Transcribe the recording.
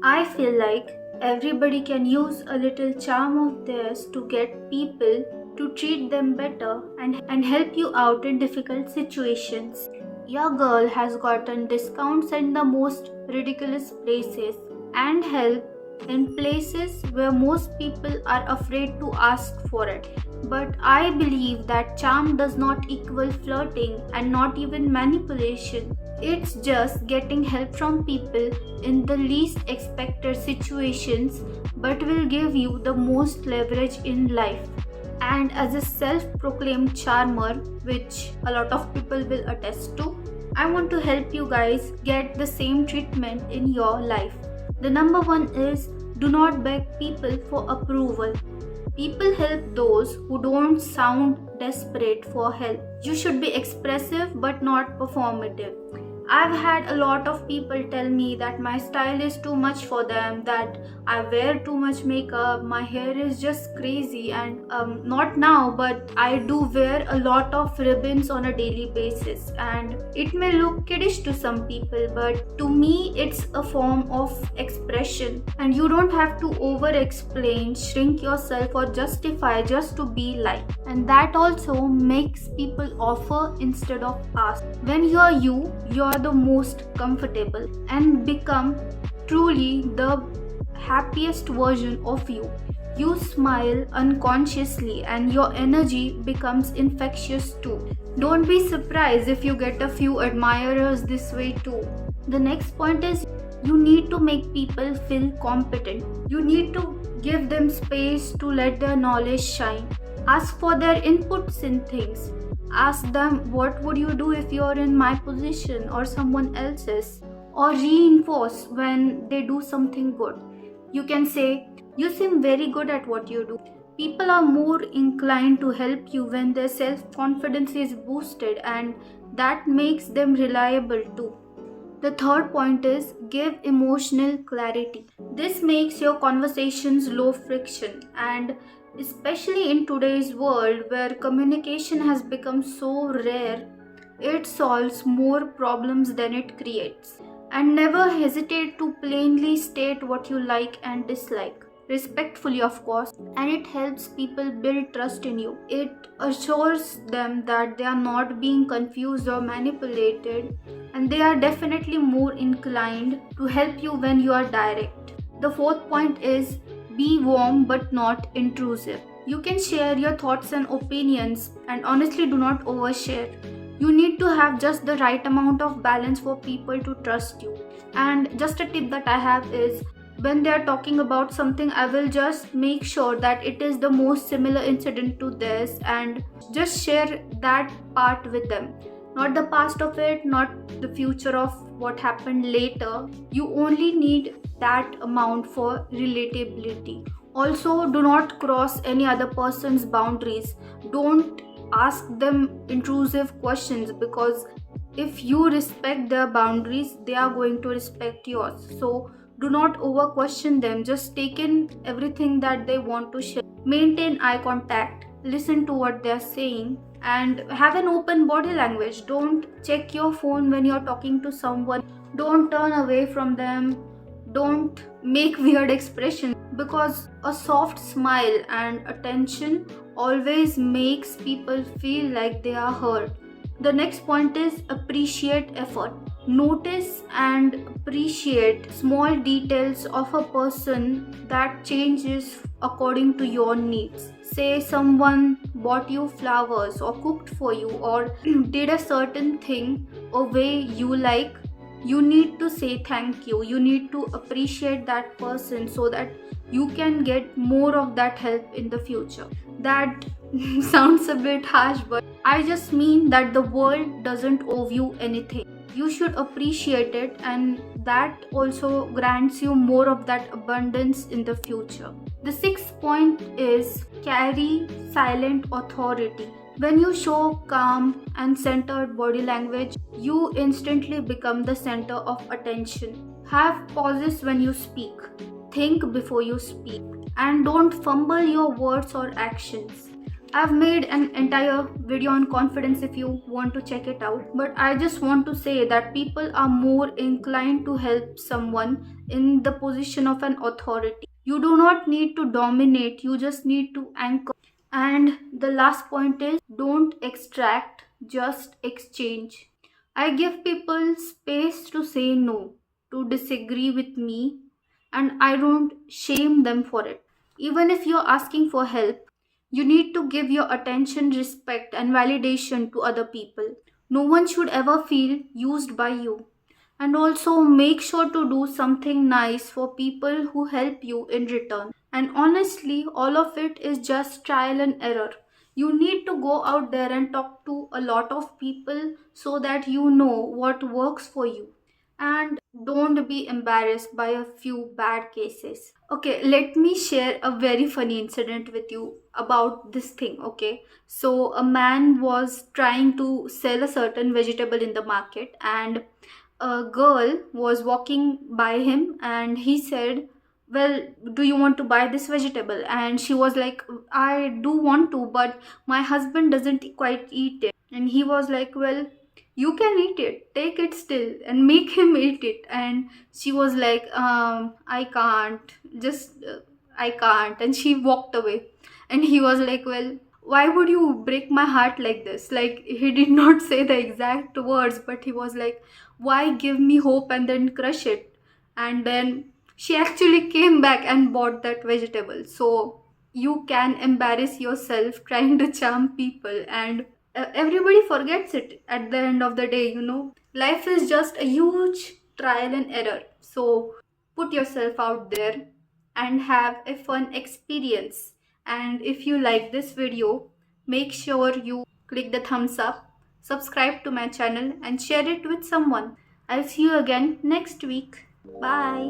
I feel like everybody can use a little charm of theirs to get people to treat them better and help you out in difficult situations. Your girl has gotten discounts in the most ridiculous places and help in places where most people are afraid to ask for it. But I believe that charm does not equal flirting and not even manipulation. It's just getting help from people in the least expected situations but will give you the most leverage in life. And as a self proclaimed charmer, which a lot of people will attest to, I want to help you guys get the same treatment in your life. The number one is do not beg people for approval. People help those who don't sound desperate for help. You should be expressive but not performative. I've had a lot of people tell me that my style is too much for them, that I wear too much makeup, my hair is just crazy, and not now, but I do wear a lot of ribbons on a daily basis. And it may look kiddish to some people, but to me, it's a form of expression. And you don't have to over explain, shrink yourself, or justify just to be liked. And that also makes people offer instead of ask. When you're you, you're the most comfortable and become truly the happiest version of you. You smile unconsciously and your energy becomes infectious too. Don't be surprised if you get a few admirers this way too. The next point is you need to make people feel competent. You need to give them space to let their knowledge shine. Ask for their inputs in things. Ask them what would you do if you're in my position or someone else's, or reinforce when they do something good. You can say, you seem very good at what you do. People are more inclined to help you when their self-confidence is boosted, and that makes them reliable too. The third point is give emotional clarity. This makes your conversations low friction, and especially in today's world where communication has become so rare, it solves more problems than it creates. And never hesitate to plainly state what you like and dislike. Respectfully, of course, and it helps people build trust in you. It assures them that they are not being confused or manipulated, and they are definitely more inclined to help you when you are direct. The fourth point is be warm but not intrusive. You can share your thoughts and opinions, and honestly, do not overshare. You need to have just the right amount of balance for people to trust you. And just a tip that I have is when they are talking about something, I will just make sure that it is the most similar incident to this and just share that part with them. Not the past of it, not the future of what happened later. You only need that amount for relatability. Also, do not cross any other person's boundaries. Don't ask them intrusive questions, because if you respect their boundaries, they are going to respect yours. So do not over question them. Just take in everything that they want to share. Maintain eye contact. Listen to what they are saying and have an open body language. Don't check your phone when you're talking to someone. Don't turn away from them. Don't make weird expressions, because a soft smile and attention always makes people feel like they are heard. The next point is appreciate effort. Notice and appreciate small details of a person that changes according to your needs. Say someone bought you flowers or cooked for you or did a certain thing a way you like. You need to say thank you. You need to appreciate that person so that you can get more of that help in the future. That sounds a bit harsh, but I just mean that the world doesn't owe you anything. You should appreciate it, and that also grants you more of that abundance in the future. The sixth point is carry silent authority. When you show calm and centered body language, you instantly become the center of attention. Have pauses when you speak. Think before you speak. And don't fumble your words or actions. I've made an entire video on confidence if you want to check it out. But I just want to say that people are more inclined to help someone in the position of an authority. You do not need to dominate, you just need to anchor. And the last point is don't extract, just exchange. I give people space to say no, to disagree with me, and I don't shame them for it. Even if you're asking for help, you need to give your attention, respect, and validation to other people. No one should ever feel used by you. And also make sure to do something nice for people who help you in return. And honestly, all of it is just trial and error. You need to go out there and talk to a lot of people so that you know what works for you. And don't be embarrassed by a few bad cases. Okay, let me share a very funny incident with you about this thing. Okay, so a man was trying to sell a certain vegetable in the market, and a girl was walking by him, and he said, well, do you want to buy this vegetable? And she was like, I do want to, but my husband doesn't quite eat it. And he was like, well, you can eat it, take it still and make him eat it. And she was like, I can't, just I can't. And she walked away. And he was like, well, why would you break my heart like this? Like, he did not say the exact words, but he was like, why give me hope and then crush it? And then she actually came back and bought that vegetable. So you can embarrass yourself trying to charm people, and everybody forgets it at the end of the day. Life is just a huge trial and error. So put yourself out there and have a fun experience. And if you like this video, make sure you click the thumbs up, subscribe to my channel, and share it with someone. I'll see you again next week. Bye.